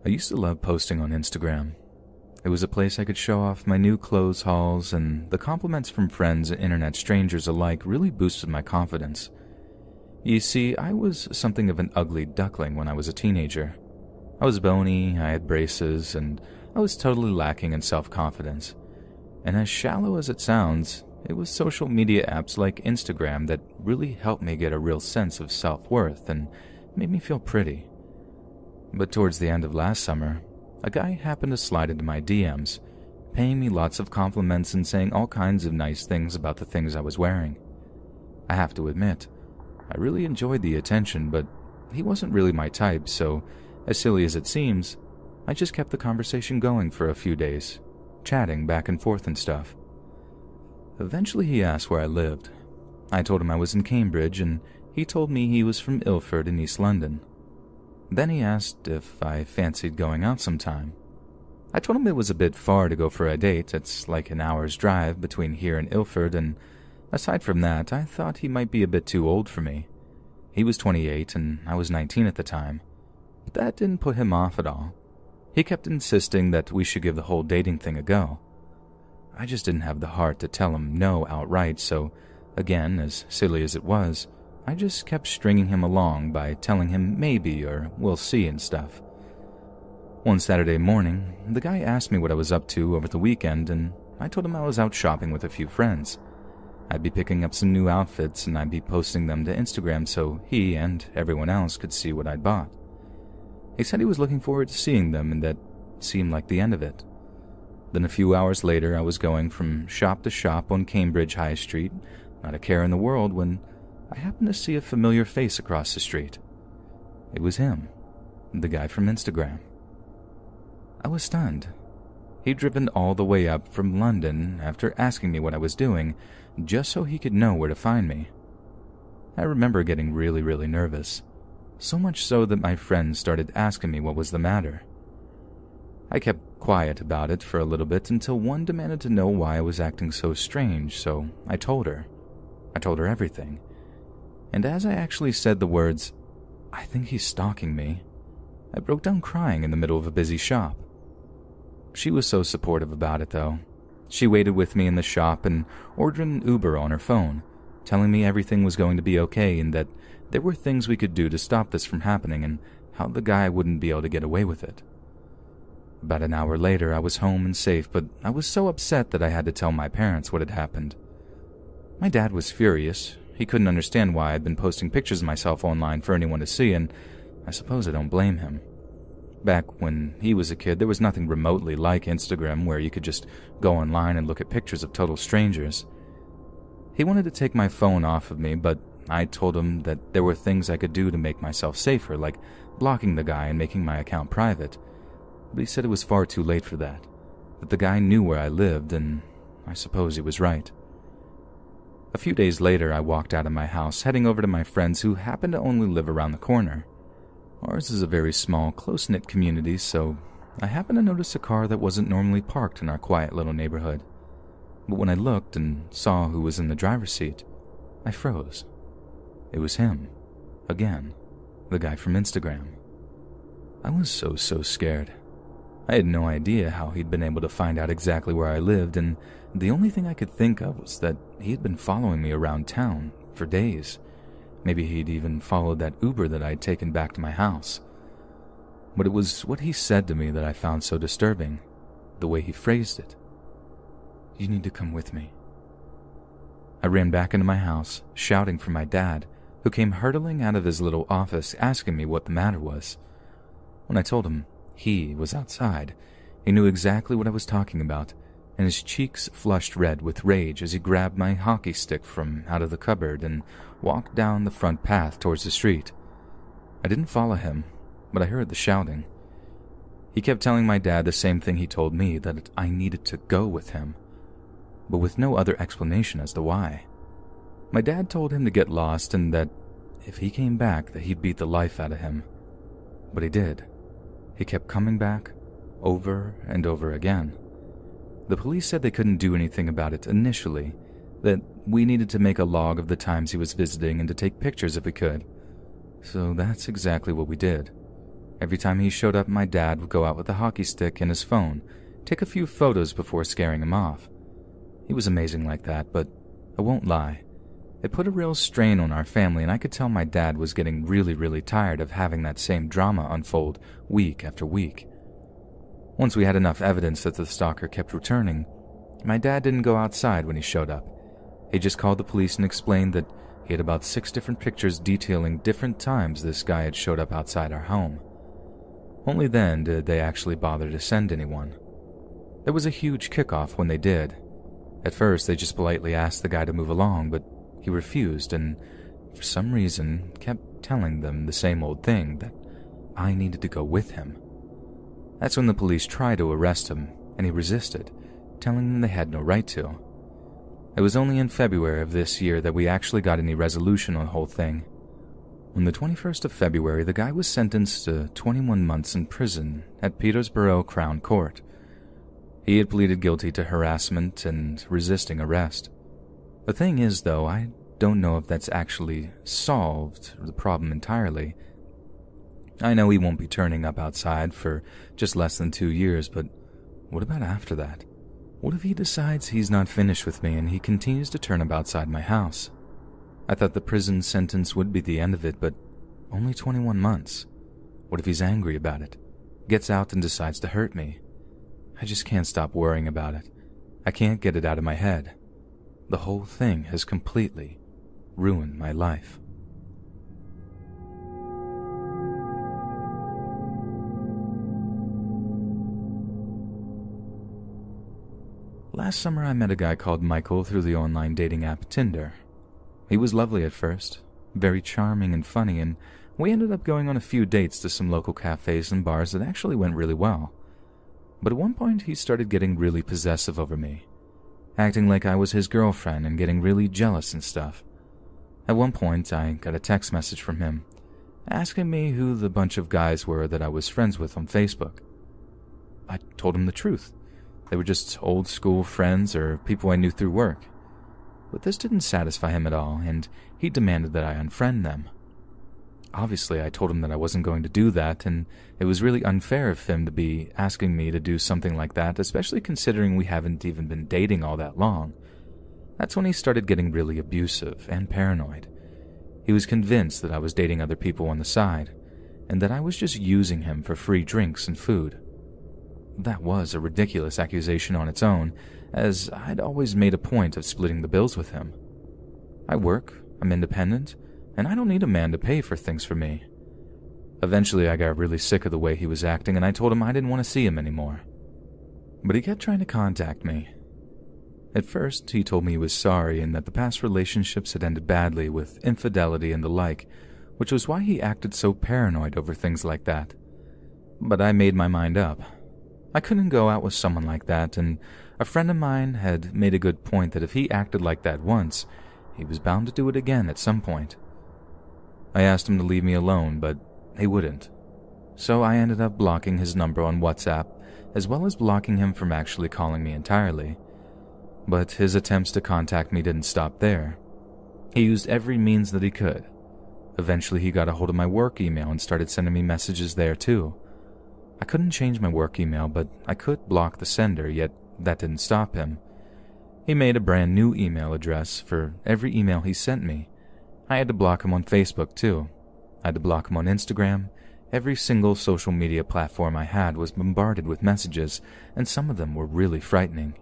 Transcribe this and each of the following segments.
I used to love posting on Instagram. It was a place I could show off my new clothes hauls, and the compliments from friends and internet strangers alike really boosted my confidence. You see, I was something of an ugly duckling when I was a teenager. I was bony, I had braces, and I was totally lacking in self-confidence. And as shallow as it sounds, it was social media apps like Instagram that really helped me get a real sense of self-worth and made me feel pretty. But towards the end of last summer, a guy happened to slide into my DMs, paying me lots of compliments and saying all kinds of nice things about the things I was wearing. I have to admit, I really enjoyed the attention, but he wasn't really my type, so, as silly as it seems, I just kept the conversation going for a few days, chatting back and forth and stuff. Eventually he asked where I lived. I told him I was in Cambridge, and he told me he was from Ilford in East London. Then he asked if I fancied going out sometime. I told him it was a bit far to go for a date. It's like an hour's drive between here and Ilford, and aside from that, I thought he might be a bit too old for me. He was 28 and I was 19 at the time, but that didn't put him off at all. He kept insisting that we should give the whole dating thing a go. I just didn't have the heart to tell him no outright, so again, as silly as it was, I just kept stringing him along by telling him maybe or we'll see and stuff. One Saturday morning, the guy asked me what I was up to over the weekend, and I told him I was out shopping with a few friends. I'd be picking up some new outfits and I'd be posting them to Instagram so he and everyone else could see what I'd bought. He said he was looking forward to seeing them, and that seemed like the end of it. Then a few hours later, I was going from shop to shop on Cambridge High Street, not a care in the world, when I happened to see a familiar face across the street. It was him, the guy from Instagram. I was stunned. He'd driven all the way up from London after asking me what I was doing, just so he could know where to find me. I remember getting really nervous, so much so that my friends started asking me what was the matter. I kept quiet about it for a little bit until one demanded to know why I was acting so strange, so I told her. I told her everything. And as I actually said the words, "I think he's stalking me," I broke down crying in the middle of a busy shop. She was so supportive about it, though. She waited with me in the shop and ordered an Uber on her phone, telling me everything was going to be okay and that there were things we could do to stop this from happening and how the guy wouldn't be able to get away with it. About an hour later, I was home and safe, but I was so upset that I had to tell my parents what had happened. My dad was furious. He couldn't understand why I'd been posting pictures of myself online for anyone to see, and I suppose I don't blame him. Back when he was a kid, there was nothing remotely like Instagram where you could just go online and look at pictures of total strangers. He wanted to take my phone off of me, but I told him that there were things I could do to make myself safer, like blocking the guy and making my account private. But he said it was far too late for that the guy knew where I lived, and I suppose he was right. A few days later, I walked out of my house, heading over to my friends who happen to only live around the corner. Ours is a very small, close-knit community, so I happened to notice a car that wasn't normally parked in our quiet little neighborhood. But when I looked and saw who was in the driver's seat, I froze. It was him. Again. The guy from Instagram. I was so scared. I had no idea how he'd been able to find out exactly where I lived, and the only thing I could think of was that he had been following me around town for days. Maybe he'd even followed that Uber that I'd taken back to my house. But it was what he said to me that I found so disturbing, the way he phrased it. "You need to come with me." I ran back into my house, shouting for my dad, who came hurtling out of his little office asking me what the matter was. When I told him he was outside, he knew exactly what I was talking about, and his cheeks flushed red with rage as he grabbed my hockey stick from out of the cupboard and walked down the front path towards the street. I didn't follow him, but I heard the shouting. He kept telling my dad the same thing he told me, that I needed to go with him, but with no other explanation as to why. My dad told him to get lost and that if he came back that he'd beat the life out of him. But he did. He kept coming back, over and over again. The police said they couldn't do anything about it initially, that we needed to make a log of the times he was visiting and to take pictures if we could. So that's exactly what we did. Every time he showed up, my dad would go out with a hockey stick and his phone, take a few photos before scaring him off. He was amazing like that, but I won't lie. It put a real strain on our family, and I could tell my dad was getting really tired of having that same drama unfold week after week. Once we had enough evidence that the stalker kept returning, my dad didn't go outside when he showed up. He just called the police and explained that he had about 6 different pictures detailing different times this guy had showed up outside our home. Only then did they actually bother to send anyone. There was a huge kickoff when they did. At first, they just politely asked the guy to move along, but he refused and, for some reason, kept telling them the same old thing, that I needed to go with him. That's when the police tried to arrest him, and he resisted, telling them they had no right to. It was only in February of this year that we actually got any resolution on the whole thing. On the 21st of February, the guy was sentenced to 21 months in prison at Peterborough Crown Court. He had pleaded guilty to harassment and resisting arrest. The thing is, though, I don't know if that's actually solved the problem entirely. I know he won't be turning up outside for just less than 2 years, but what about after that? What if he decides he's not finished with me and he continues to turn up outside my house? I thought the prison sentence would be the end of it, but only 21 months. What if he's angry about it, gets out and decides to hurt me? I just can't stop worrying about it. I can't get it out of my head. The whole thing has completely ruined my life. Last summer, I met a guy called Michael through the online dating app Tinder. He was lovely at first, very charming and funny, and we ended up going on a few dates to some local cafes and bars that actually went really well. But at one point, he started getting really possessive over me, acting like I was his girlfriend and getting really jealous and stuff. At one point, I got a text message from him, asking me who the bunch of guys were that I was friends with on Facebook. I told him the truth. They were just old school friends or people I knew through work. But this didn't satisfy him at all, and he demanded that I unfriend them. Obviously, I told him that I wasn't going to do that, and it was really unfair of him to be asking me to do something like that, especially considering we haven't even been dating all that long. That's when he started getting really abusive and paranoid. He was convinced that I was dating other people on the side, and that I was just using him for free drinks and food. That was a ridiculous accusation on its own, as I'd always made a point of splitting the bills with him. I work, I'm independent, and I don't need a man to pay for things for me. Eventually, I got really sick of the way he was acting, and I told him I didn't want to see him anymore. But he kept trying to contact me. At first, he told me he was sorry and that the past relationships had ended badly with infidelity and the like, which was why he acted so paranoid over things like that. But I made my mind up. I couldn't go out with someone like that, and a friend of mine had made a good point that if he acted like that once, he was bound to do it again at some point. I asked him to leave me alone, but he wouldn't. So I ended up blocking his number on WhatsApp, as well as blocking him from actually calling me entirely. But his attempts to contact me didn't stop there. He used every means that he could. Eventually, he got a hold of my work email and started sending me messages there too. I couldn't change my work email, but I could block the sender, yet that didn't stop him. He made a brand new email address for every email he sent me. I had to block him on Facebook too. I had to block him on Instagram. Every single social media platform I had was bombarded with messages, and some of them were really frightening.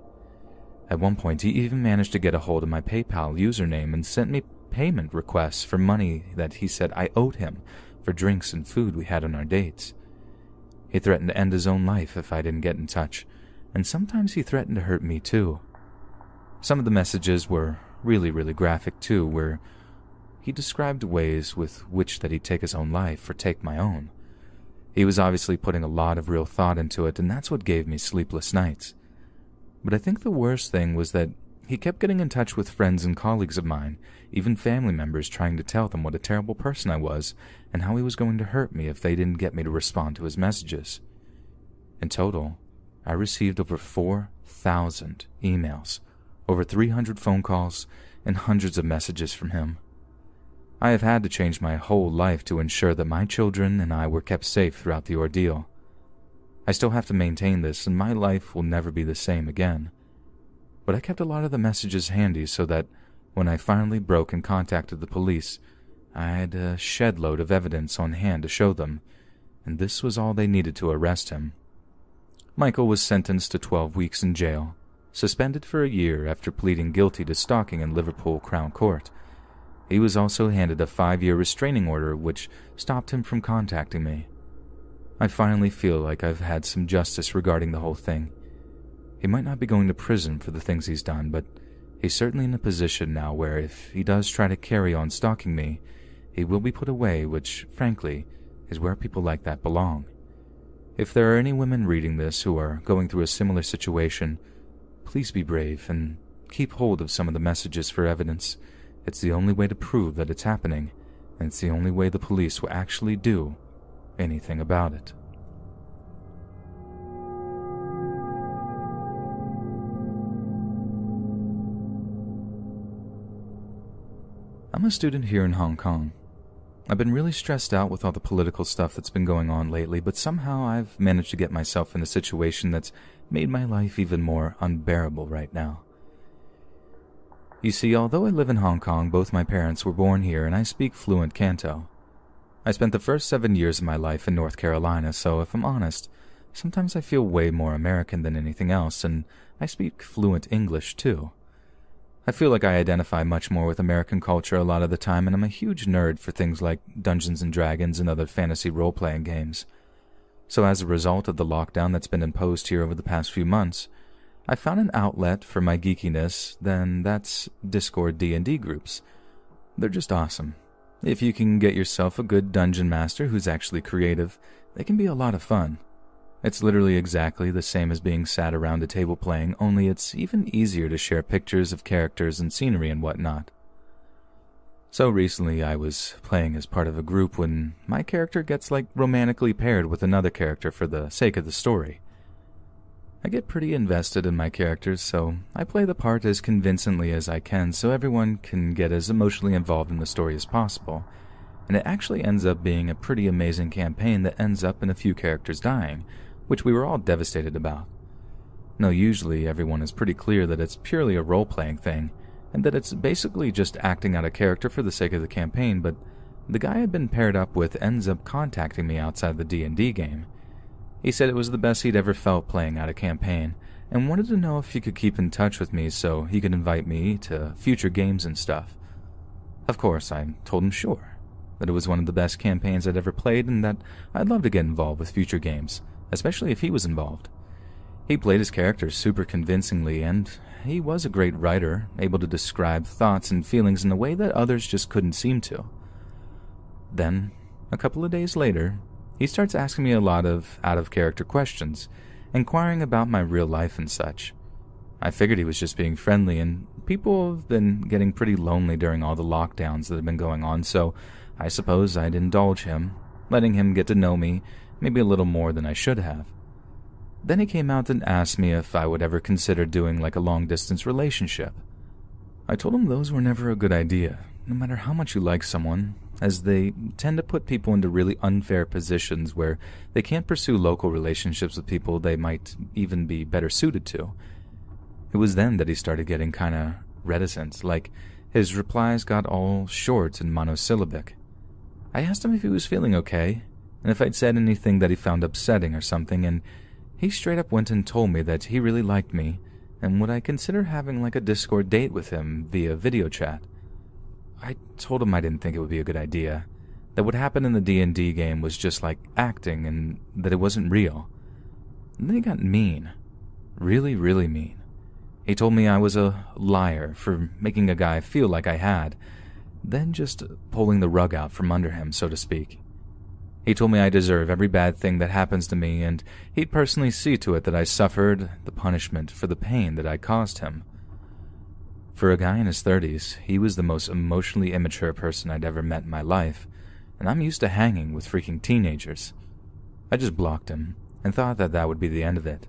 At one point, he even managed to get a hold of my PayPal username and sent me payment requests for money that he said I owed him for drinks and food we had on our dates. He threatened to end his own life if I didn't get in touch, and sometimes he threatened to hurt me too. Some of the messages were really graphic too, where he described ways with which that he'd take his own life or take my own. He was obviously putting a lot of real thought into it, and that's what gave me sleepless nights. But I think the worst thing was that he kept getting in touch with friends and colleagues of mine, even family members, trying to tell them what a terrible person I was and how he was going to hurt me if they didn't get me to respond to his messages. In total, I received over 4,000 emails, over 300 phone calls, and hundreds of messages from him. I have had to change my whole life to ensure that my children and I were kept safe throughout the ordeal. I still have to maintain this, and my life will never be the same again. But I kept a lot of the messages handy so that when I finally broke and contacted the police, I had a shed load of evidence on hand to show them, and this was all they needed to arrest him. Michael was sentenced to 12 weeks in jail, suspended for a year after pleading guilty to stalking in Liverpool Crown Court. He was also handed a 5-year restraining order which stopped him from contacting me. I finally feel like I've had some justice regarding the whole thing. He might not be going to prison for the things he's done, but he's certainly in a position now where if he does try to carry on stalking me, he will be put away, which, frankly, is where people like that belong. If there are any women reading this who are going through a similar situation, please be brave and keep hold of some of the messages for evidence. It's the only way to prove that it's happening, and it's the only way the police will actually do anything about it. I'm a student here in Hong Kong. I've been really stressed out with all the political stuff that's been going on lately, but somehow I've managed to get myself in a situation that's made my life even more unbearable right now. You see, although I live in Hong Kong, both my parents were born here and I speak fluent Canto. I spent the first 7 years of my life in North Carolina, so if I'm honest, sometimes I feel way more American than anything else, and I speak fluent English too. I feel like I identify much more with American culture a lot of the time, and I'm a huge nerd for things like Dungeons & Dragons and other fantasy role-playing games. So as a result of the lockdown that's been imposed here over the past few months, I found an outlet for my geekiness, then that's Discord D&D groups. They're just awesome. If you can get yourself a good dungeon master who's actually creative, they can be a lot of fun. It's literally exactly the same as being sat around a table playing, only it's even easier to share pictures of characters and scenery and whatnot. So recently I was playing as part of a group when my character gets romantically paired with another character for the sake of the story. I get pretty invested in my characters, so I play the part as convincingly as I can so everyone can get as emotionally involved in the story as possible, and it actually ends up being a pretty amazing campaign that ends up in a few characters dying, which we were all devastated about. Now, usually everyone is pretty clear that it's purely a role-playing thing, and that it's basically just acting out a character for the sake of the campaign, but the guy I'd been paired up with ends up contacting me outside the D&D game. He said it was the best he'd ever felt playing out a campaign, and wanted to know if he could keep in touch with me so he could invite me to future games and stuff. Of course, I told him sure, that it was one of the best campaigns I'd ever played and that I'd love to get involved with future games, especially if he was involved. He played his character super convincingly, and he was a great writer, able to describe thoughts and feelings in a way that others just couldn't seem to. Then, a couple of days later, he starts asking me a lot of out-of-character questions, inquiring about my real life and such. I figured he was just being friendly, and people have been getting pretty lonely during all the lockdowns that have been going on, so I suppose I'd indulge him, letting him get to know me maybe a little more than I should have. Then he came out and asked me if I would ever consider doing a long-distance relationship. I told him those were never a good idea, no matter how much you like someone, as they tend to put people into really unfair positions where they can't pursue local relationships with people they might even be better suited to. It was then that he started getting kinda reticent, his replies got all short and monosyllabic. I asked him if he was feeling okay, and if I'd said anything that he found upsetting or something, and he straight up went and told me that he really liked me, and would I consider having a Discord date with him via video chat. I told him I didn't think it would be a good idea, that what happened in the D&D game was just acting, and that it wasn't real. And then he got mean. Really, really mean. He told me I was a liar for making a guy feel like I had, then just pulling the rug out from under him, so to speak. He told me I deserve every bad thing that happens to me, and he'd personally see to it that I suffered the punishment for the pain that I caused him. For a guy in his 30s, he was the most emotionally immature person I'd ever met in my life, and I'm used to hanging with freaking teenagers. I just blocked him, and thought that that would be the end of it.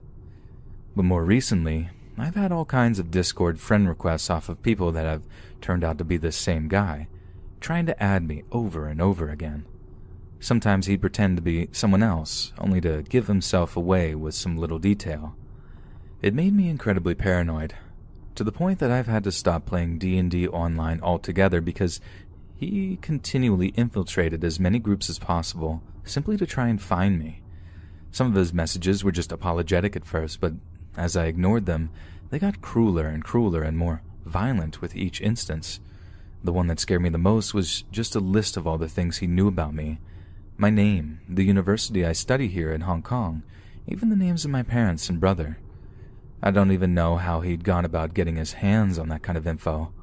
But more recently, I've had all kinds of Discord friend requests off of people that have turned out to be the same guy, trying to add me over and over again. Sometimes he'd pretend to be someone else, only to give himself away with some little detail. It made me incredibly paranoid, to the point that I've had to stop playing D&D online altogether because he continually infiltrated as many groups as possible, simply to try and find me. Some of his messages were just apologetic at first, but as I ignored them, they got crueler and more violent with each instance. The one that scared me the most was just a list of all the things he knew about me. My name, the university I study here in Hong Kong, even the names of my parents and brother. I don't even know how he'd gone about getting his hands on that kind of info.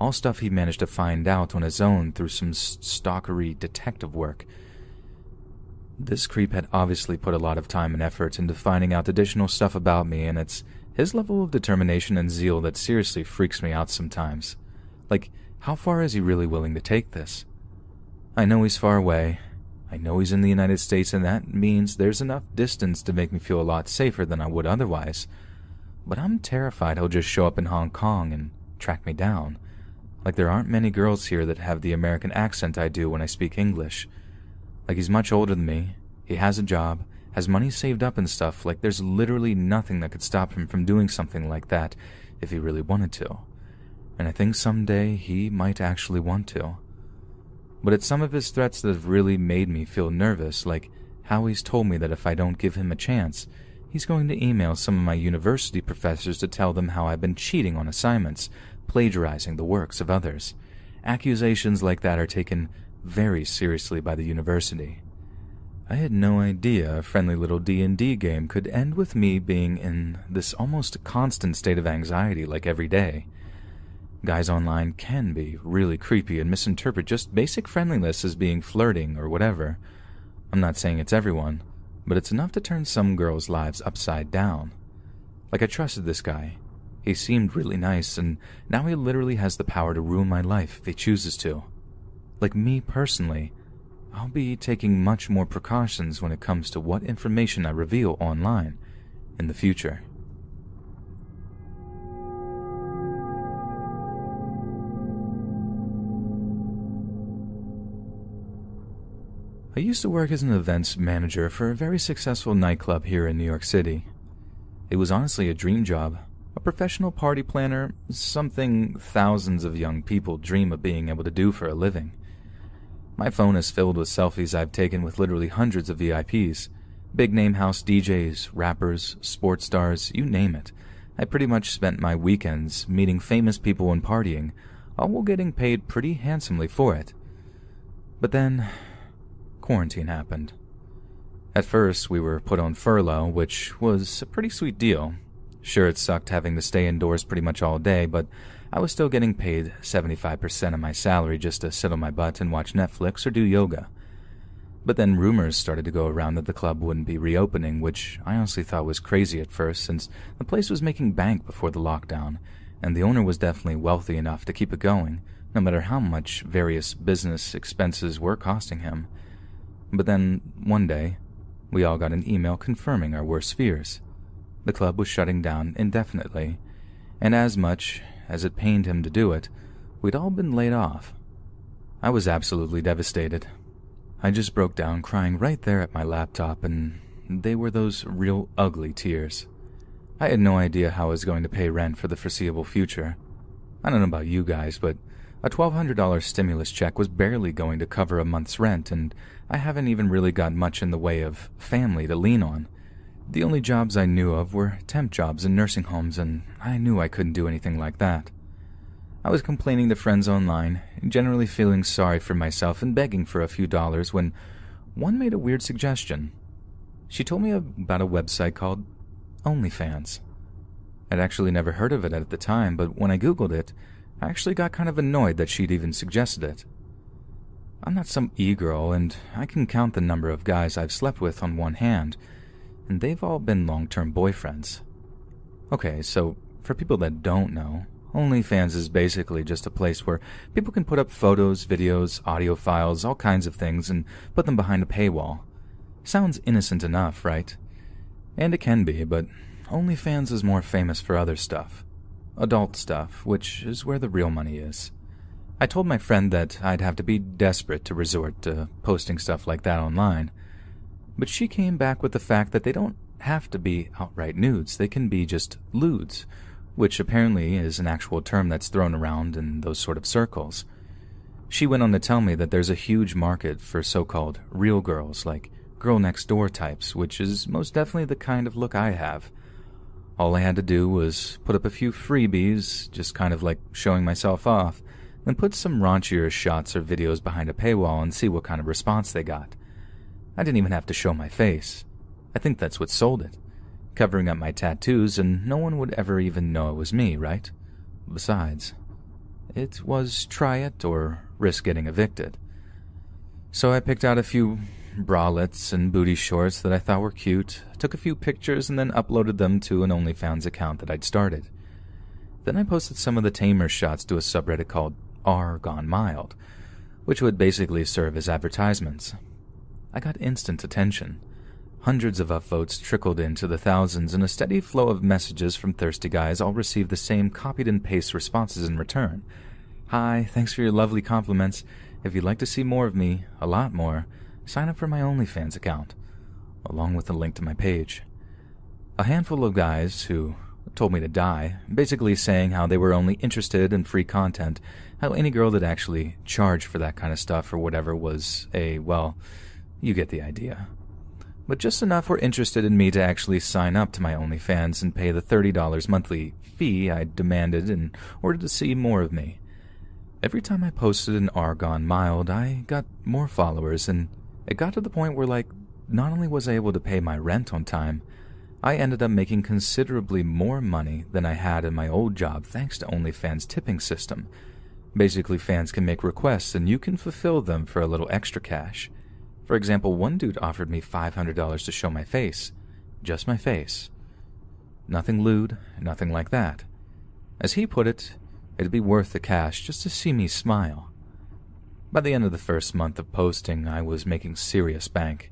All stuff he managed to find out on his own through some stalkery detective work. This creep had obviously put a lot of time and effort into finding out additional stuff about me, and it's his level of determination and zeal that seriously freaks me out sometimes. Like, how far is he really willing to take this? I know he's far away. I know he's in the United States, and that means there's enough distance to make me feel a lot safer than I would otherwise. But I'm terrified he'll just show up in Hong Kong and track me down. Like, there aren't many girls here that have the American accent I do when I speak English. Like, he's much older than me, he has a job, has money saved up and stuff. Like, there's literally nothing that could stop him from doing something like that if he really wanted to. And I think someday he might actually want to. But it's some of his threats that have really made me feel nervous, like how he's told me that if I don't give him a chance, he's going to email some of my university professors to tell them how I've been cheating on assignments, plagiarizing the works of others. Accusations like that are taken very seriously by the university. I had no idea a friendly little D&D game could end with me being in this almost constant state of anxiety like every day. Guys online can be really creepy and misinterpret just basic friendliness as being flirting or whatever. I'm not saying it's everyone, but it's enough to turn some girls' lives upside down. Like, I trusted this guy. He seemed really nice, and now he literally has the power to ruin my life if he chooses to. Like me personally, I'll be taking much more precautions when it comes to what information I reveal online in the future. I used to work as an events manager for a very successful nightclub here in New York City. It was honestly a dream job, a professional party planner, something thousands of young people dream of being able to do for a living. My phone is filled with selfies I've taken with literally hundreds of VIPs, big-name house DJs, rappers, sports stars, you name it. I pretty much spent my weekends meeting famous people and partying, all while getting paid pretty handsomely for it. But then, quarantine happened. At first, we were put on furlough, which was a pretty sweet deal. Sure, it sucked having to stay indoors pretty much all day, but I was still getting paid 75% of my salary just to sit on my butt and watch Netflix or do yoga. But then rumors started to go around that the club wouldn't be reopening, which I honestly thought was crazy at first since the place was making bank before the lockdown, and the owner was definitely wealthy enough to keep it going, no matter how much various business expenses were costing him. But then, one day, we all got an email confirming our worst fears. The club was shutting down indefinitely, and as much as it pained him to do it, we'd all been laid off. I was absolutely devastated. I just broke down crying right there at my laptop, and they were those real ugly tears. I had no idea how I was going to pay rent for the foreseeable future. I don't know about you guys, but a $1,200 stimulus check was barely going to cover a month's rent, and I haven't even really got much in the way of family to lean on. The only jobs I knew of were temp jobs in nursing homes, and I knew I couldn't do anything like that. I was complaining to friends online, generally feeling sorry for myself and begging for a few dollars when one made a weird suggestion. She told me about a website called OnlyFans. I'd actually never heard of it at the time, but when I Googled it, I actually got kind of annoyed that she'd even suggested it. I'm not some e-girl, and I can count the number of guys I've slept with on one hand, and they've all been long-term boyfriends. Okay, so for people that don't know, OnlyFans is basically just a place where people can put up photos, videos, audio files, all kinds of things, and put them behind a paywall. Sounds innocent enough, right? And it can be, but OnlyFans is more famous for other stuff. Adult stuff, which is where the real money is. I told my friend that I'd have to be desperate to resort to posting stuff like that online, but she came back with the fact that they don't have to be outright nudes, they can be just lewds, which apparently is an actual term that's thrown around in those sort of circles. She went on to tell me that there's a huge market for so-called real girls, like girl next door types, which is most definitely the kind of look I have. All I had to do was put up a few freebies, just kind of like showing myself off, then put some raunchier shots or videos behind a paywall and see what kind of response they got. I didn't even have to show my face. I think that's what sold it. Covering up my tattoos, and no one would ever even know it was me, right? Besides, it was try it or risk getting evicted. So I picked out a few bralettes and booty shorts that I thought were cute, took a few pictures, and then uploaded them to an OnlyFans account that I'd started. Then I posted some of the tamer shots to a subreddit called R Gone Mild, which would basically serve as advertisements. I got instant attention. Hundreds of upvotes trickled into the thousands, and a steady flow of messages from thirsty guys all received the same copied and paste responses in return. Hi, thanks for your lovely compliments. If you'd like to see more of me, a lot more, sign up for my OnlyFans account, along with a link to my page. A handful of guys who told me to die, basically saying how they were only interested in free content, how any girl that actually charged for that kind of stuff or whatever was well, you get the idea. But just enough were interested in me to actually sign up to my OnlyFans and pay the $30 monthly fee I demanded in order to see more of me. Every time I posted an R Gone Mild, I got more followers, and it got to the point where, not only was I able to pay my rent on time, I ended up making considerably more money than I had in my old job thanks to OnlyFans' tipping system. Basically, fans can make requests and you can fulfill them for a little extra cash. For example, one dude offered me $500 to show my face. Just my face. Nothing lewd, nothing like that. As he put it, it'd be worth the cash just to see me smile. By the end of the first month of posting, I was making serious bank.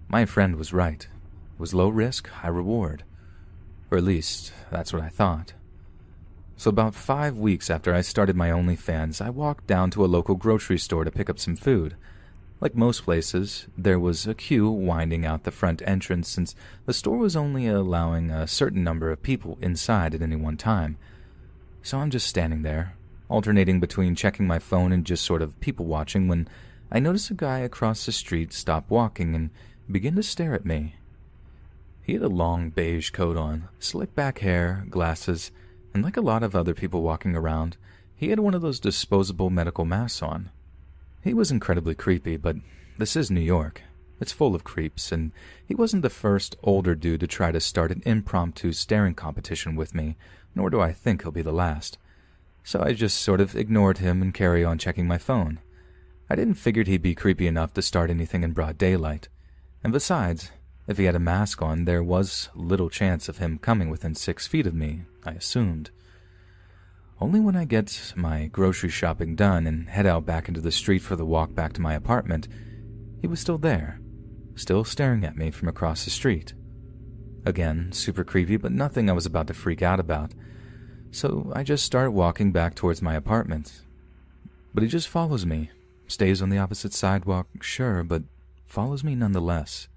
My friend was right. It was low risk, high reward. Or at least, that's what I thought. So about 5 weeks after I started my OnlyFans, I walked down to a local grocery store to pick up some food. Like most places, there was a queue winding out the front entrance since the store was only allowing a certain number of people inside at any one time. So I'm just standing there, alternating between checking my phone and just sort of people watching when I noticed a guy across the street stop walking and begin to stare at me. He had a long beige coat on, slick back hair, glasses, and like a lot of other people walking around, he had one of those disposable medical masks on. He was incredibly creepy, but this is New York. It's full of creeps, and he wasn't the first older dude to try to start an impromptu staring competition with me, nor do I think he'll be the last. So I just sort of ignored him and carry on checking my phone. I didn't figure he'd be creepy enough to start anything in broad daylight. And besides, if he had a mask on, there was little chance of him coming within 6 feet of me, I assumed. Only when I get my grocery shopping done and head out back into the street for the walk back to my apartment, he was still there, still staring at me from across the street. Again, super creepy, but nothing I was about to freak out about. So I just start walking back towards my apartment. But he just follows me, stays on the opposite sidewalk, sure, but follows me nonetheless.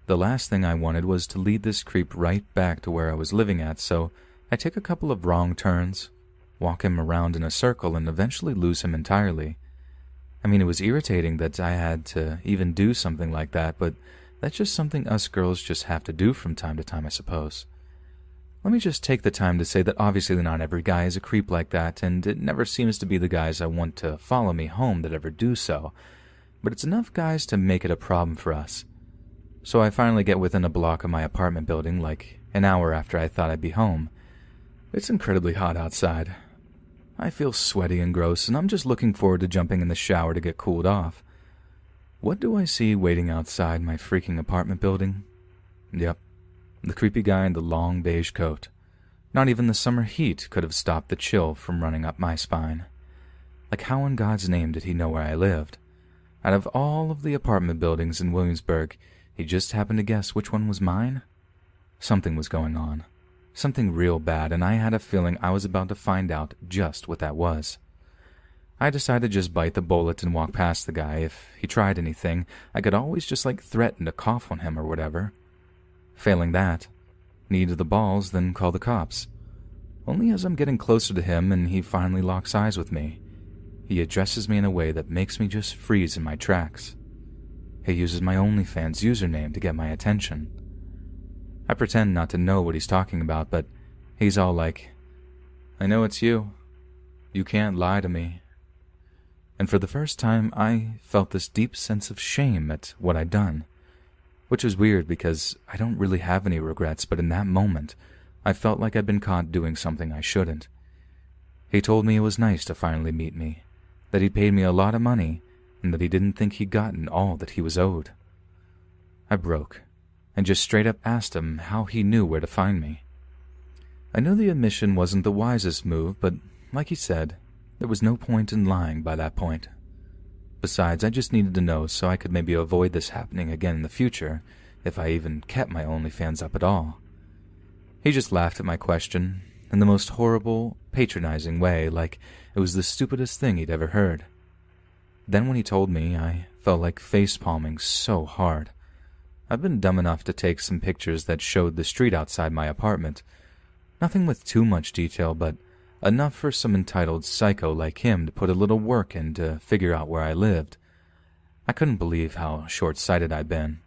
The last thing I wanted was to lead this creep right back to where I was living at, so I take a couple of wrong turns, walk him around in a circle, and eventually lose him entirely. I mean, it was irritating that I had to even do something like that, but that's just something us girls just have to do from time to time, I suppose. Let me just take the time to say that obviously not every guy is a creep like that, and it never seems to be the guys I want to follow me home that ever do so, but it's enough guys to make it a problem for us. So I finally get within a block of my apartment building, like an hour after I thought I'd be home. It's incredibly hot outside. I feel sweaty and gross, and I'm just looking forward to jumping in the shower to get cooled off. What do I see waiting outside my freaking apartment building? Yep, the creepy guy in the long beige coat. Not even the summer heat could have stopped the chill from running up my spine. Like, how in God's name did he know where I lived? Out of all of the apartment buildings in Williamsburg, he just happened to guess which one was mine? Something was going on. Something real bad, and I had a feeling I was about to find out just what that was. I decided to just bite the bullet and walk past the guy. If he tried anything, I could always just threaten to cough on him or whatever. Failing that, needed the balls, then call the cops. Only as I'm getting closer to him and he finally locks eyes with me, he addresses me in a way that makes me just freeze in my tracks. He uses my OnlyFans username to get my attention. I pretend not to know what he's talking about, but he's all like, "I know it's you. You can't lie to me." And for the first time, I felt this deep sense of shame at what I'd done. Which was weird because I don't really have any regrets, but in that moment, I felt like I'd been caught doing something I shouldn't. He told me it was nice to finally meet me, that he'd paid me a lot of money, and that he didn't think he'd gotten all that he was owed. I broke, and just straight up asked him how he knew where to find me. I know the admission wasn't the wisest move, but like he said, there was no point in lying by that point. Besides, I just needed to know so I could maybe avoid this happening again in the future, if I even kept my OnlyFans up at all. He just laughed at my question, in the most horrible, patronizing way, like it was the stupidest thing he'd ever heard. Then when he told me, I felt like face-palming so hard. I've been dumb enough to take some pictures that showed the street outside my apartment. Nothing with too much detail, but enough for some entitled psycho like him to put a little work in to figure out where I lived. I couldn't believe how short-sighted I'd been,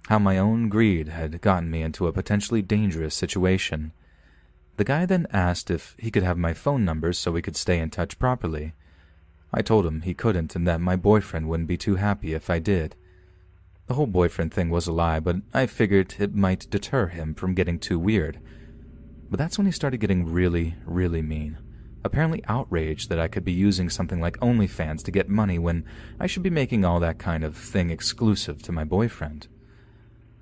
how my own greed had gotten me into a potentially dangerous situation. The guy then asked if he could have my phone number so we could stay in touch properly. I told him he couldn't and that my boyfriend wouldn't be too happy if I did. The whole boyfriend thing was a lie, but I figured it might deter him from getting too weird. But that's when he started getting really, really mean, apparently outraged that I could be using something like OnlyFans to get money when I should be making all that kind of thing exclusive to my boyfriend.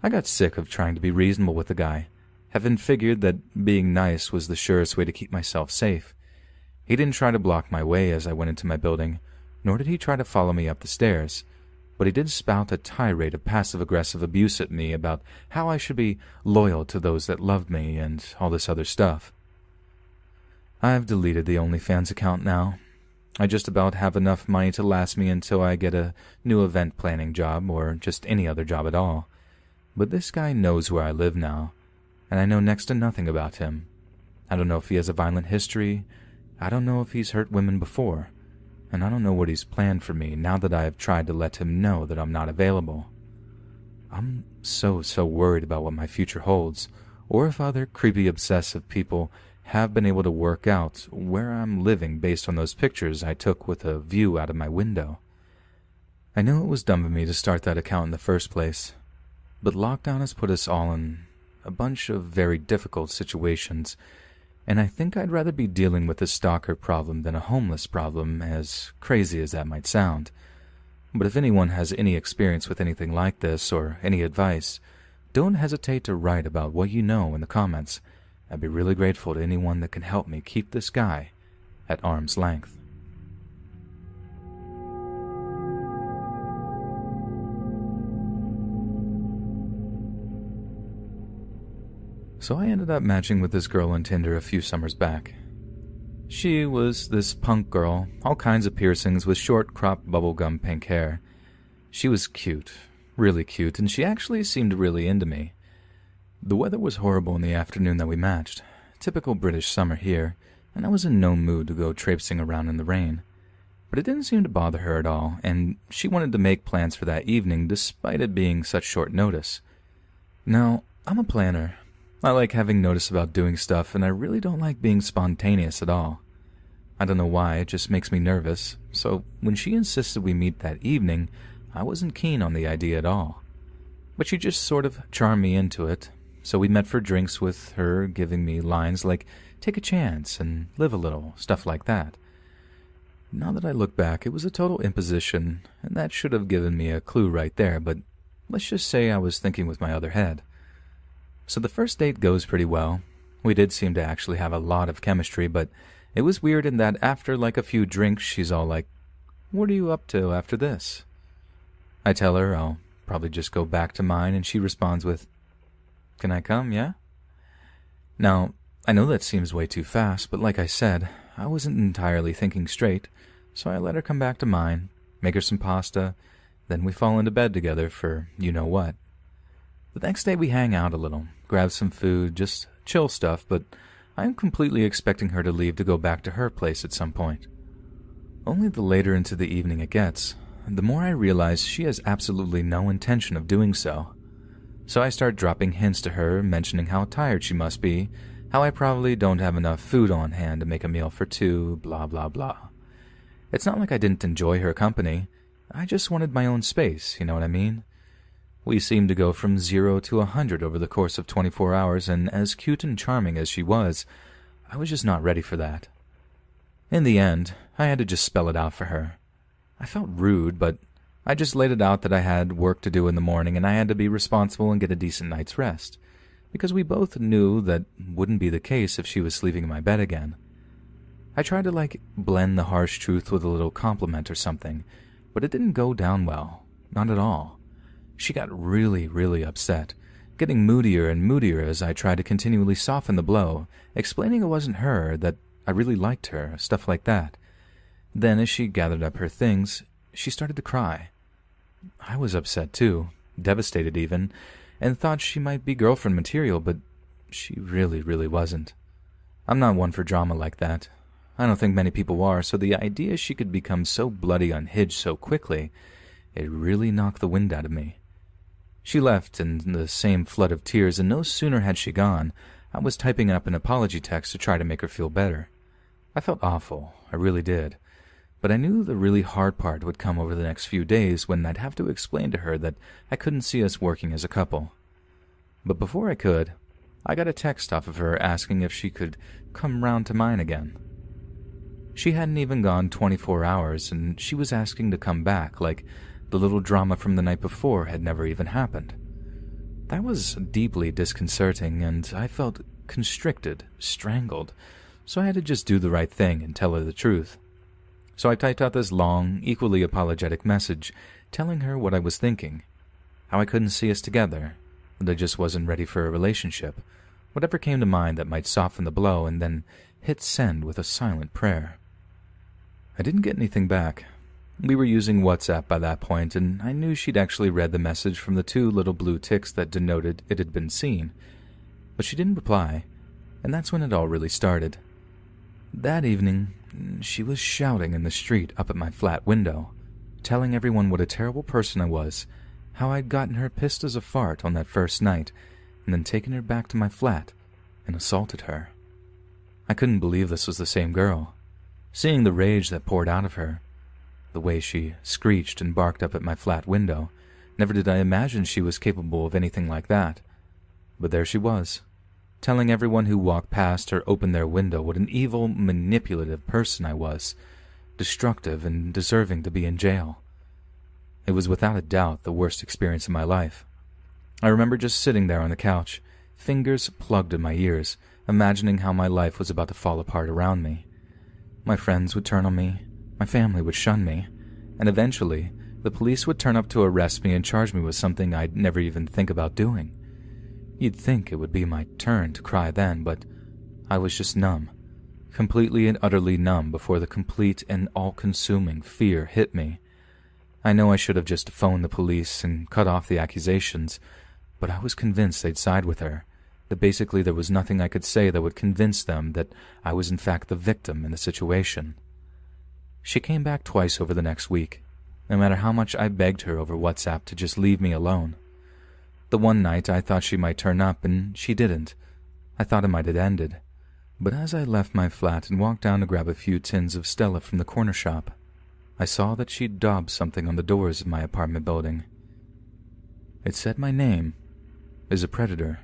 I got sick of trying to be reasonable with the guy, having figured that being nice was the surest way to keep myself safe. He didn't try to block my way as I went into my building, nor did he try to follow me up the stairs, but he did spout a tirade of passive-aggressive abuse at me about how I should be loyal to those that loved me and all this other stuff. I've deleted the OnlyFans account now. I just about have enough money to last me until I get a new event planning job or just any other job at all. But this guy knows where I live now, and I know next to nothing about him. I don't know if he has a violent history. I don't know if he's hurt women before. And I don't know what he's planned for me now that I have tried to let him know that I'm not available. I'm so worried about what my future holds, or if other creepy obsessive people have been able to work out where I'm living based on those pictures I took with a view out of my window. I know it was dumb of me to start that account in the first place, but lockdown has put us all in a bunch of very difficult situations, and I think I'd rather be dealing with a stalker problem than a homeless problem, as crazy as that might sound. But if anyone has any experience with anything like this, or any advice, don't hesitate to write about what you know in the comments. I'd be really grateful to anyone that can help me keep this guy at arm's length. So I ended up matching with this girl on Tinder a few summers back. She was this punk girl, all kinds of piercings with short cropped bubblegum pink hair. She was cute, really cute, and she actually seemed really into me. The weather was horrible in the afternoon that we matched, typical British summer here, and I was in no mood to go traipsing around in the rain. But it didn't seem to bother her at all, and she wanted to make plans for that evening despite it being such short notice. Now, I'm a planner. I like having notice about doing stuff, and I really don't like being spontaneous at all. I don't know why, it just makes me nervous, so when she insisted we meet that evening, I wasn't keen on the idea at all. But she just sort of charmed me into it, so we met for drinks with her giving me lines like, "Take a chance," and "live a little," stuff like that. Now that I look back, it was a total imposition, and that should have given me a clue right there, but let's just say I was thinking with my other head. So the first date goes pretty well. We did seem to actually have a lot of chemistry, but it was weird in that after like a few drinks, she's all like, "What are you up to after this?" I tell her I'll probably just go back to mine, and she responds with, "Can I come, yeah?" Now, I know that seems way too fast, but like I said, I wasn't entirely thinking straight, So I let her come back to mine, make her some pasta, then we fall into bed together for you-know-what. The next day we hang out a little, grab some food, just chill stuff, but I am completely expecting her to leave to go back to her place at some point. Only the later into the evening it gets, the more I realize she has absolutely no intention of doing so. So I start dropping hints to her, mentioning how tired she must be, how I probably don't have enough food on hand to make a meal for two, blah blah blah. It's not like I didn't enjoy her company, I just wanted my own space, you know what I mean? We seemed to go from 0 to 100 over the course of 24 hours, and as cute and charming as she was, I was just not ready for that. In the end, I had to just spell it out for her. I felt rude, but I just laid it out that I had work to do in the morning and I had to be responsible and get a decent night's rest, because we both knew that wouldn't be the case if she was sleeping in my bed again. I tried to blend the harsh truth with a little compliment or something, but it didn't go down well, not at all. She got really, really upset, getting moodier and moodier as I tried to continually soften the blow, explaining it wasn't her, that I really liked her, stuff like that. Then, as she gathered up her things, she started to cry. I was upset too, devastated even, and thought she might be girlfriend material, but she really, really wasn't. I'm not one for drama like that. I don't think many people are, so the idea she could become so bloody unhinged so quickly, it really knocked the wind out of me. She left in the same flood of tears, and no sooner had she gone, I was typing up an apology text to try to make her feel better. I felt awful, I really did. But I knew the really hard part would come over the next few days when I'd have to explain to her that I couldn't see us working as a couple. But before I could, I got a text off of her asking if she could come round to mine again. She hadn't even gone 24 hours, and she was asking to come back, like the little drama from the night before had never even happened. That was deeply disconcerting, and I felt constricted, strangled, so I had to just do the right thing and tell her the truth. So I typed out this long, equally apologetic message, telling her what I was thinking, how I couldn't see us together, that I just wasn't ready for a relationship, whatever came to mind that might soften the blow, and then hit send with a silent prayer. I didn't get anything back. We were using WhatsApp by that point, and I knew she'd actually read the message from the 2 little blue ticks that denoted it had been seen. But she didn't reply, and that's when it all really started. That evening, she was shouting in the street up at my flat window, telling everyone what a terrible person I was, how I'd gotten her pissed as a fart on that first night, and then taken her back to my flat and assaulted her. I couldn't believe this was the same girl. Seeing the rage that poured out of her, the way she screeched and barked up at my flat window, never did I imagine she was capable of anything like that. But there she was, telling everyone who walked past or opened their window what an evil, manipulative person I was, destructive and deserving to be in jail. It was without a doubt the worst experience of my life. I remember just sitting there on the couch, fingers plugged in my ears, imagining how my life was about to fall apart around me. My friends would turn on me, my family would shun me, and eventually the police would turn up to arrest me and charge me with something I'd never even think about doing. You'd think it would be my turn to cry then, but I was just numb, completely and utterly numb before the complete and all-consuming fear hit me. I know I should have just phoned the police and cut off the accusations, but I was convinced they'd side with her, that basically there was nothing I could say that would convince them that I was in fact the victim in the situation. She came back twice over the next week, no matter how much I begged her over WhatsApp to just leave me alone. The one night I thought she might turn up, and she didn't. I thought it might have ended. But as I left my flat and walked down to grab a few tins of Stella from the corner shop, I saw that she'd daubed something on the doors of my apartment building. It said my name is a predator,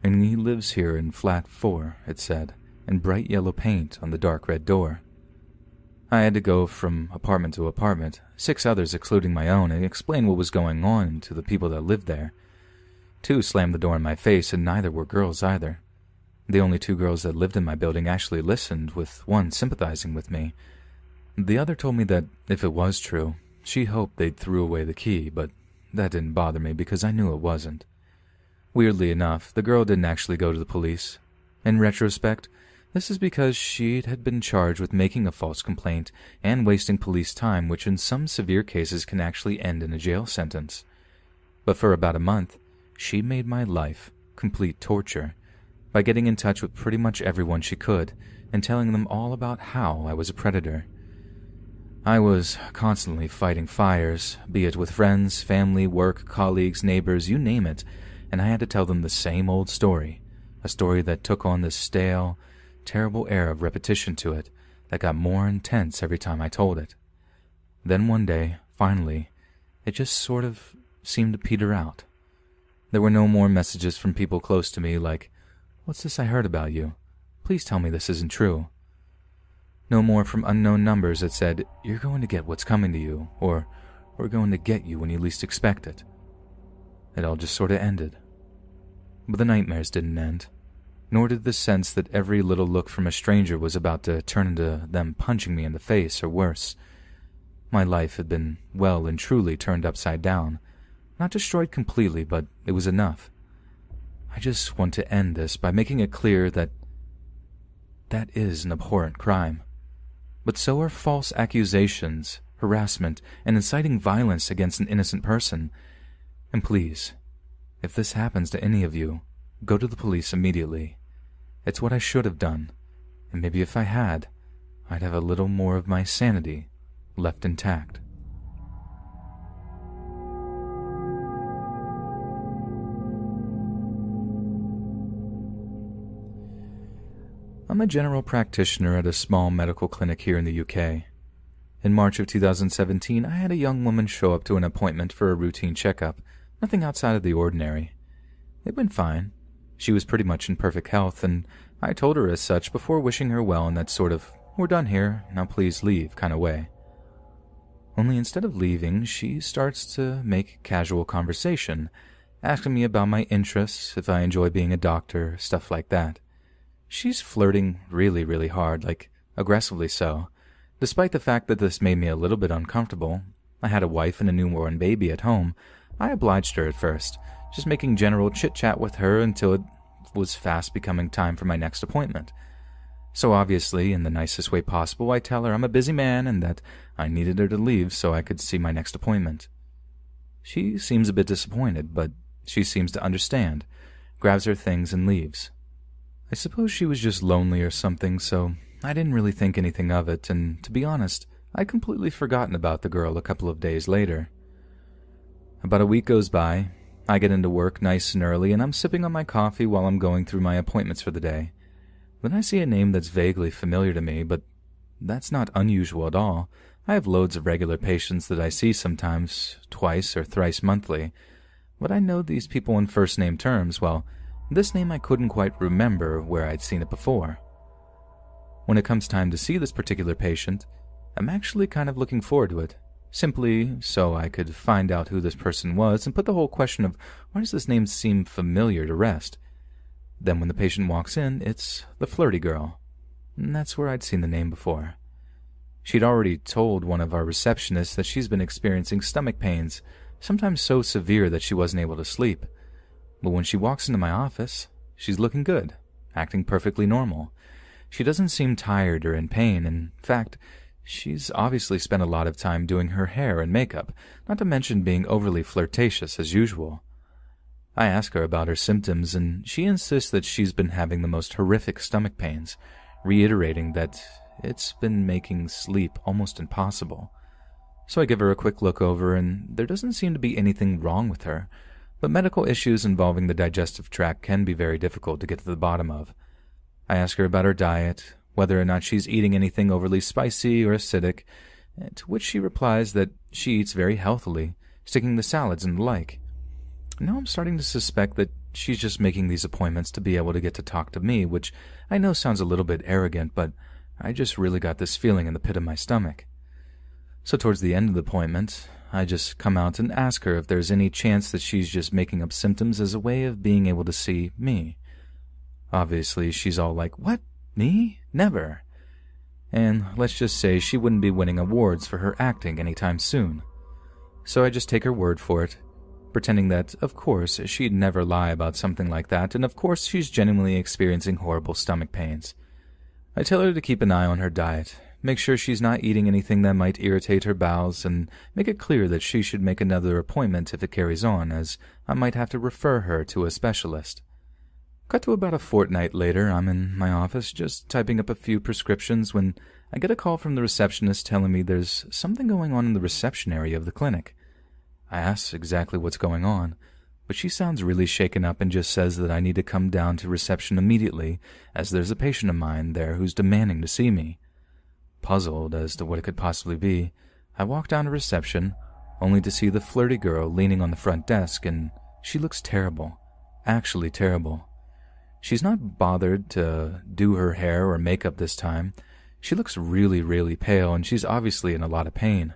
and he lives here in flat 4, it said, in bright yellow paint on the dark red door. I had to go from apartment to apartment, 6 others excluding my own, and explain what was going on to the people that lived there. 2 slammed the door in my face, and neither were girls either. The only 2 girls that lived in my building actually listened, with one sympathizing with me. The other told me that, if it was true, she hoped they'd threw away the key, but that didn't bother me because I knew it wasn't. Weirdly enough, the girl didn't actually go to the police. In retrospect, This is because she had been charged with making a false complaint and wasting police time, which in some severe cases can actually end in a jail sentence. But for about a month, she made my life complete torture by getting in touch with pretty much everyone she could and telling them all about how I was a predator. I was constantly fighting fires, be it with friends, family, work, colleagues, neighbors, you name it, and I had to tell them the same old story, a story that took on this stale, terrible air of repetition to it that got more intense every time I told it. Then one day, finally, it just sort of seemed to peter out. There were no more messages from people close to me like, "What's this I heard about you? Please tell me this isn't true." No more from unknown numbers that said, "You're going to get what's coming to you," or "We're going to get you when you least expect it." It all just sort of ended. But the nightmares didn't end, nor did the sense that every little look from a stranger was about to turn into them punching me in the face or worse. My life had been well and truly turned upside down. Not destroyed completely, but it was enough. I just want to end this by making it clear that that is an abhorrent crime. But so are false accusations, harassment, and inciting violence against an innocent person. And please, if this happens to any of you, go to the police immediately. It's what I should have done, and maybe if I had, I'd have a little more of my sanity left intact. I'm a general practitioner at a small medical clinic here in the UK. In March of 2017, I had a young woman show up to an appointment for a routine checkup, nothing outside of the ordinary. It went fine. She was pretty much in perfect health, and I told her as such before wishing her well in that sort of, "We're done here, now please leave" kind of way. Only instead of leaving, she starts to make casual conversation, asking me about my interests, if I enjoy being a doctor, stuff like that. She's flirting really, really hard, like aggressively so. Despite the fact that this made me a little bit uncomfortable, I had a wife and a newborn baby at home. I obliged her at first, just making general chit-chat with her until it was fast becoming time for my next appointment. So obviously, in the nicest way possible, I tell her I'm a busy man and that I needed her to leave so I could see my next appointment. She seems a bit disappointed, but she seems to understand, grabs her things and leaves. I suppose she was just lonely or something, so I didn't really think anything of it, and to be honest, I'd completely forgotten about the girl a couple of days later. About a week goes by, I get into work nice and early, and I'm sipping on my coffee while I'm going through my appointments for the day. Then I see a name that's vaguely familiar to me, but that's not unusual at all. I have loads of regular patients that I see sometimes, twice or thrice monthly, but I know these people in first-name terms. Well, this name I couldn't quite remember where I'd seen it before. When it comes time to see this particular patient, I'm actually kind of looking forward to it, simply so I could find out who this person was and put the whole question of why does this name seem familiar to rest. Then when the patient walks in, it's the flirty girl, and that's where I'd seen the name before. She'd already told one of our receptionists that she's been experiencing stomach pains, sometimes so severe that she wasn't able to sleep. But when she walks into my office, she's looking good, acting perfectly normal. She doesn't seem tired or in pain. In fact, she's obviously spent a lot of time doing her hair and makeup, not to mention being overly flirtatious as usual. I ask her about her symptoms, and she insists that she's been having the most horrific stomach pains, reiterating that it's been making sleep almost impossible. So I give her a quick look over, and there doesn't seem to be anything wrong with her. But medical issues involving the digestive tract can be very difficult to get to the bottom of. I ask her about her diet, whether or not she's eating anything overly spicy or acidic, to which she replies that she eats very healthily, sticking to salads and the like. Now I'm starting to suspect that she's just making these appointments to be able to get to talk to me, which I know sounds a little bit arrogant, but I just really got this feeling in the pit of my stomach. So towards the end of the appointment, I just come out and ask her if there's any chance that she's just making up symptoms as a way of being able to see me. Obviously, she's all like, "What? Me? Never." And let's just say she wouldn't be winning awards for her acting anytime soon. So I just take her word for it, pretending that, of course, she'd never lie about something like that, and of course she's genuinely experiencing horrible stomach pains. I tell her to keep an eye on her diet, make sure she's not eating anything that might irritate her bowels, and make it clear that she should make another appointment if it carries on, as I might have to refer her to a specialist. Cut to about a fortnight later, I'm in my office just typing up a few prescriptions when I get a call from the receptionist telling me there's something going on in the reception area of the clinic. I ask exactly what's going on, but she sounds really shaken up and just says that I need to come down to reception immediately, as there's a patient of mine there who's demanding to see me. Puzzled as to what it could possibly be, I walk down to reception, only to see the flirty girl leaning on the front desk, and she looks terrible, actually terrible. She's not bothered to do her hair or makeup this time. She looks really, really pale, and she's obviously in a lot of pain.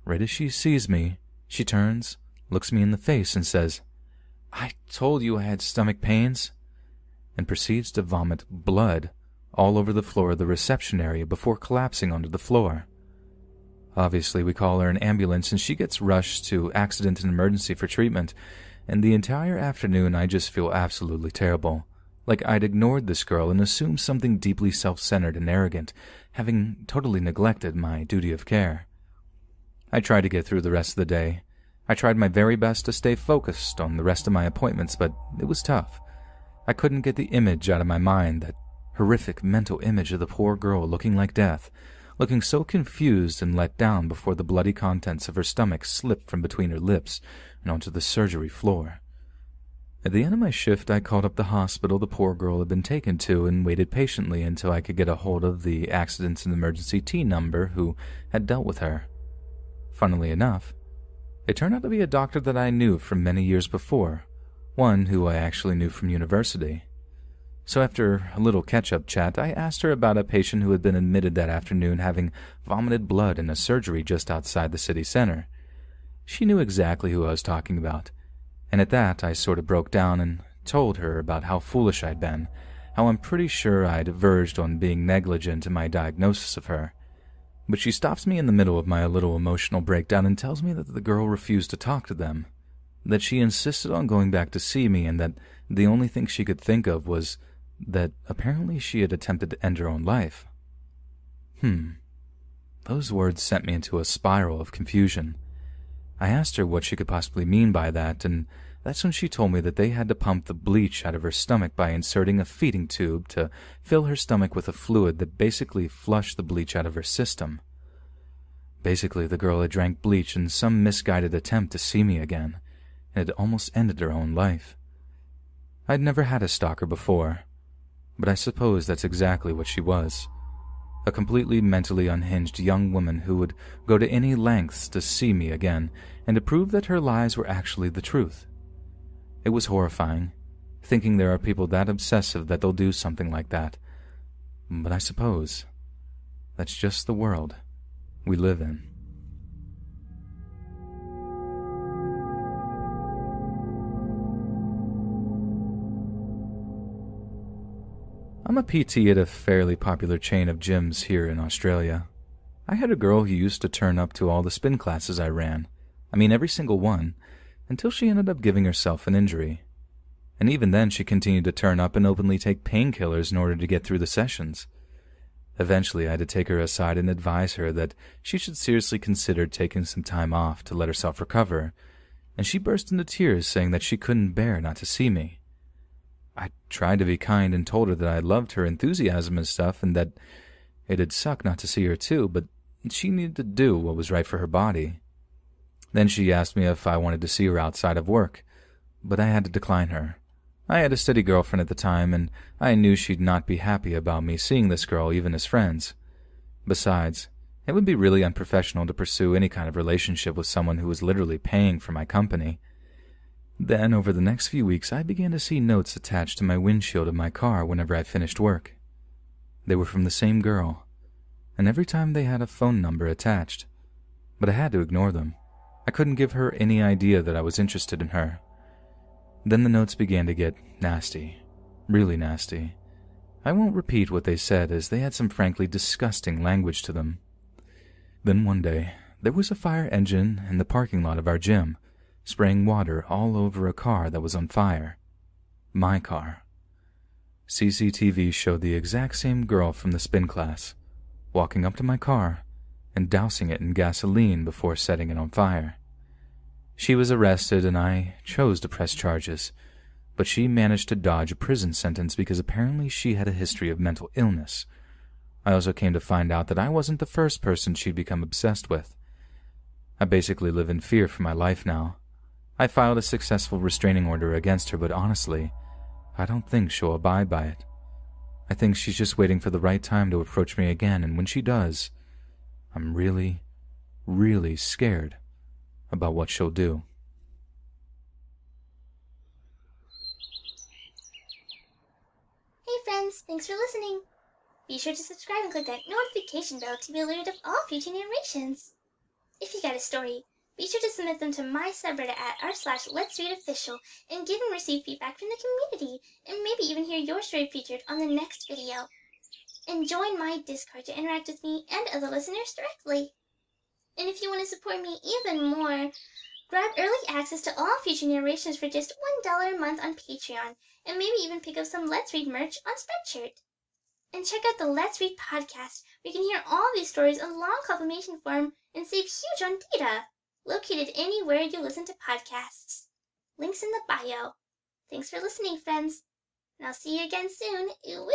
Right as she sees me, she turns, looks me in the face, and says, "I told you I had stomach pains," and proceeds to vomit blood all over the floor of the reception area before collapsing onto the floor. Obviously, we call her an ambulance, and she gets rushed to accident and emergency for treatment, and the entire afternoon I just feel absolutely terrible. Like I'd ignored this girl and assumed something deeply self-centered and arrogant, having totally neglected my duty of care. I tried to get through the rest of the day. I tried my very best to stay focused on the rest of my appointments, but it was tough. I couldn't get the image out of my mind, that horrific mental image of the poor girl looking like death, looking so confused and let down before the bloody contents of her stomach slipped from between her lips and onto the surgery floor. At the end of my shift, I called up the hospital the poor girl had been taken to and waited patiently until I could get a hold of the accidents and emergency team number who had dealt with her. Funnily enough, it turned out to be a doctor that I knew from many years before, one who I actually knew from university. So after a little catch-up chat, I asked her about a patient who had been admitted that afternoon having vomited blood in a surgery just outside the city center. She knew exactly who I was talking about, and at that I sort of broke down and told her about how foolish I'd been, how I'm pretty sure I'd verged on being negligent in my diagnosis of her. But she stops me in the middle of my little emotional breakdown and tells me that the girl refused to talk to them, that she insisted on going back to see me, and that the only thing she could think of was that apparently she had attempted to end her own life. Those words sent me into a spiral of confusion. I asked her what she could possibly mean by that, and that's when she told me that they had to pump the bleach out of her stomach by inserting a feeding tube to fill her stomach with a fluid that basically flushed the bleach out of her system. Basically, the girl had drank bleach in some misguided attempt to see me again, and had almost ended her own life. I'd never had a stalker before, but I suppose that's exactly what she was. A completely mentally unhinged young woman who would go to any lengths to see me again and to prove that her lies were actually the truth. It was horrifying, thinking there are people that obsessive that they'll do something like that. But I suppose that's just the world we live in. I'm a PT at a fairly popular chain of gyms here in Australia. I had a girl who used to turn up to all the spin classes I ran. I mean, every single one, until she ended up giving herself an injury. And even then she continued to turn up and openly take painkillers in order to get through the sessions. Eventually I had to take her aside and advise her that she should seriously consider taking some time off to let herself recover, and she burst into tears saying that she couldn't bear not to see me. I tried to be kind and told her that I loved her enthusiasm and stuff, and that it'd suck not to see her too, but she needed to do what was right for her body. Then she asked me if I wanted to see her outside of work, but I had to decline her. I had a steady girlfriend at the time, and I knew she'd not be happy about me seeing this girl even as friends. Besides, it would be really unprofessional to pursue any kind of relationship with someone who was literally paying for my company. Then, over the next few weeks, I began to see notes attached to my windshield of my car whenever I finished work. They were from the same girl, and every time they had a phone number attached, but I had to ignore them. I couldn't give her any idea that I was interested in her. Then the notes began to get nasty, really nasty. I won't repeat what they said, as they had some frankly disgusting language to them. Then one day, there was a fire engine in the parking lot of our gym, spraying water all over a car that was on fire. My car. CCTV showed the exact same girl from the spin class, walking up to my car and dousing it in gasoline before setting it on fire. She was arrested and I chose to press charges, but she managed to dodge a prison sentence because apparently she had a history of mental illness. I also came to find out that I wasn't the first person she'd become obsessed with. I basically live in fear for my life now. I filed a successful restraining order against her, but honestly, I don't think she'll abide by it. I think she's just waiting for the right time to approach me again, and when she does, I'm really, really scared about what she'll do. Hey friends, thanks for listening. Be sure to subscribe and click that notification bell to be alerted of all future narrations. If you got a story, be sure to submit them to my subreddit at r/letsreadofficial and give and receive feedback from the community, and maybe even hear your story featured on the next video. And join my Discord to interact with me and other listeners directly. And if you want to support me even more, grab early access to all future narrations for just $1 a month on Patreon, and maybe even pick up some Let's Read merch on Spreadshirt. And check out the Let's Read podcast, where you can hear all these stories in long confirmation form and save huge on data. Located anywhere you listen to podcasts. Links in the bio. Thanks for listening, friends. And I'll see you again soon. Woo!